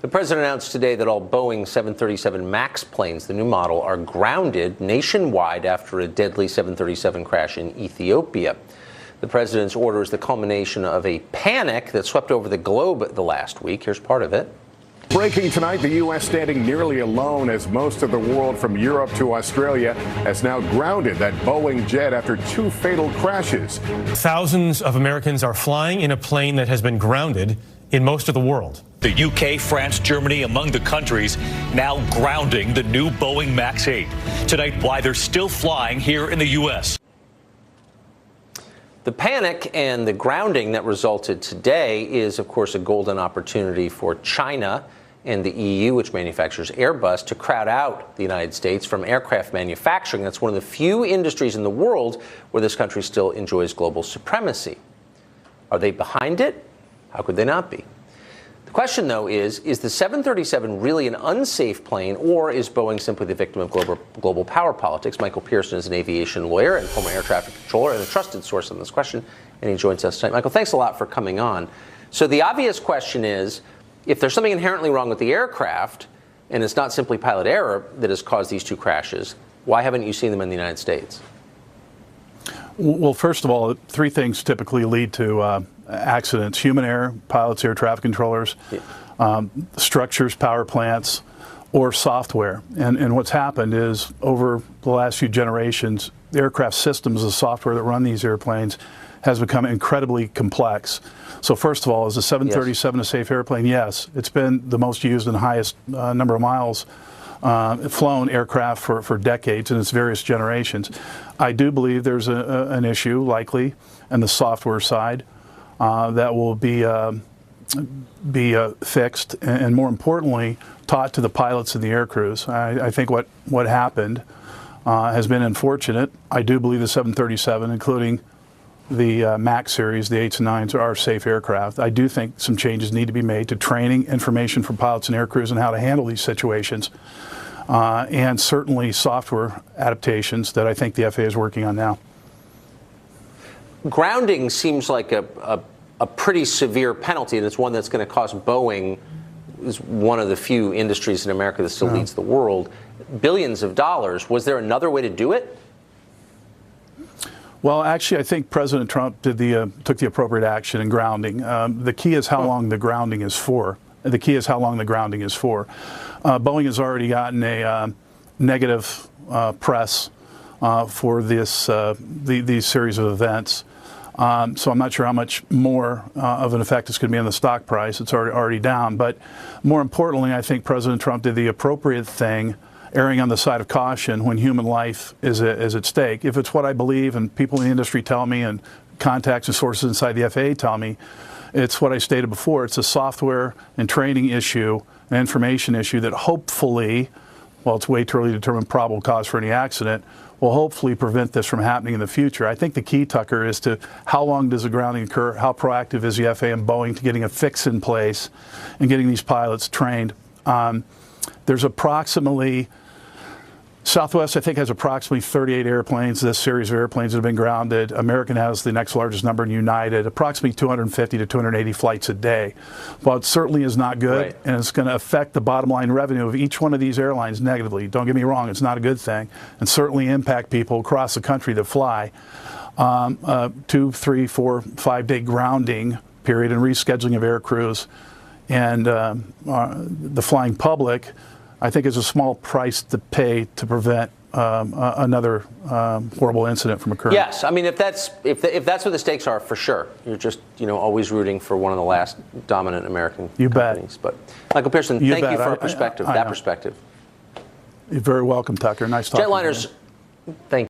The president announced today that all Boeing 737 MAX planes, the new model, are grounded nationwide after a deadly 737 crash in Ethiopia. The president's order is the culmination of a panic that swept over the globe the last week. Here's part of it. Breaking tonight, the U.S. standing nearly alone as most of the world from Europe to Australia has now grounded that Boeing jet after two fatal crashes. Thousands of Americans are flying in a plane that has been grounded in most of the world. The UK, France, Germany among the countries now grounding the new Boeing MAX 8. Tonight, why they're still flying here in the U.S. The panic and the grounding that resulted today is, of course, a golden opportunity for China and the EU, which manufactures Airbus, to crowd out the United States from aircraft manufacturing. That's one of the few industries in the world where this country still enjoys global supremacy. Are they behind it? How could they not be? The question, though, is the 737 really an unsafe plane, or is Boeing simply the victim of global power politics? Michael Pearson is an aviation lawyer and former air traffic controller and a trusted source on this question, and he joins us tonight. Michael, thanks a lot for coming on. So the obvious question is, if there's something inherently wrong with the aircraft, and it's not simply pilot error that has caused these two crashes, why haven't you seen them in the United States? Well, first of all, three things typically lead to accidents: human error, pilots, air traffic controllers, structures, power plants, or software. And what's happened is, over the last few generations, the aircraft systems, the software that run these airplanes, has become incredibly complex. So first of all, is the 737 a safe airplane? Yes. It's been the most used and highest number of miles flown aircraft for decades in its various generations. I do believe there's an issue, likely, in the software side that will be fixed, and more importantly, taught to the pilots and the air crews. I think what happened has been unfortunate. I do believe the 737, including the MAX series, the 8s and 9s, are safe aircraft. I do think some changes need to be made to training, information for pilots and air crews on how to handle these situations, and certainly software adaptations that I think the FAA is working on now. Grounding seems like a pretty severe penalty, and it's one that's going to cost Boeing, is one of the few industries in America that still leads the world, billions of dollars. Was there another way to do it? Well, actually, I think President Trump took the appropriate action in grounding. The key is how long the grounding is for. Boeing has already gotten a negative press for these series of events. So I'm not sure how much more of an effect it's going to be on the stock price. It's already down. But more importantly, I think President Trump did the appropriate thing, erring on the side of caution when human life is at stake. If it's what I believe, and people in the industry tell me, and contacts and sources inside the FAA tell me, it's what I stated before. It's a software and training issue, an information issue that hopefully, well, it's way too early to determine probable cause for any accident, will hopefully prevent this from happening in the future. I think the key, Tucker, is to how long does the grounding occur? How proactive is the FAA and Boeing to getting a fix in place and getting these pilots trained? There's approximately, Southwest, I think, has approximately 38 airplanes, this series of airplanes that have been grounded. American has the next largest number, in United, approximately 250 to 280 flights a day. While it certainly is not good, right, and it's going to affect the bottom line revenue of each one of these airlines negatively, don't get me wrong, it's not a good thing, and certainly impact people across the country that fly. 2, 3, 4, 5-day grounding period and rescheduling of air crews and the flying public, I think, is a small price to pay to prevent another horrible incident from occurring. Yes, I mean, if that's what the stakes are, for sure. You're just always rooting for one of the last dominant American companies. But Michael Pearson, thank you for that perspective. You're very welcome, Tucker. Nice talking to you. Jetliners, thank you.